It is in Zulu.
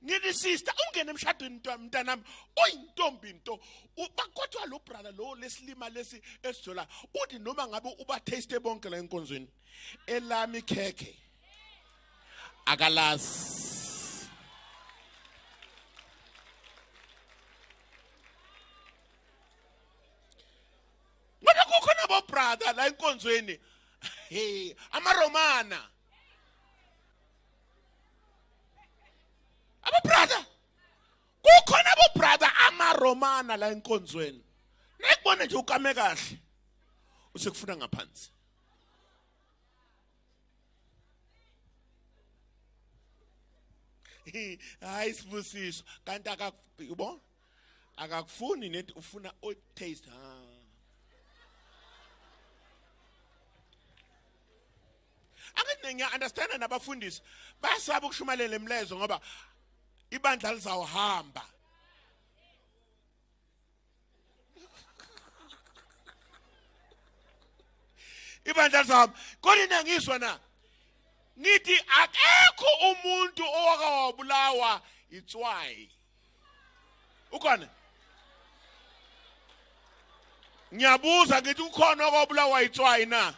ngithi sister ungene emshadweni mntanami oyintombi into kodwa lo brother lo lesilima lesi esijola uthi noma ngabe uba taste bonke la enkonzweni elami khekhe akalazi ngoba kukhona abo brother la enkonzweni hey amaRomana abo brother kukhona abo brother amaRomana la enkonzweni nekubone nje ukame kahle usekufuna ngaphansi hayi sibusiso kanti akakubo akakufuni nethi ufuna o taste Ake ngiya understand nabafundisi basaba ukushumayela emlezo ngoba ibandla lizawuhamba ibandla lizawuhamba kodwa ngisho na ngithi akekho umuntu owakawabulawa itswayi ukhona ngiyabuza ngithi ukhona owakawabulawa itswayi na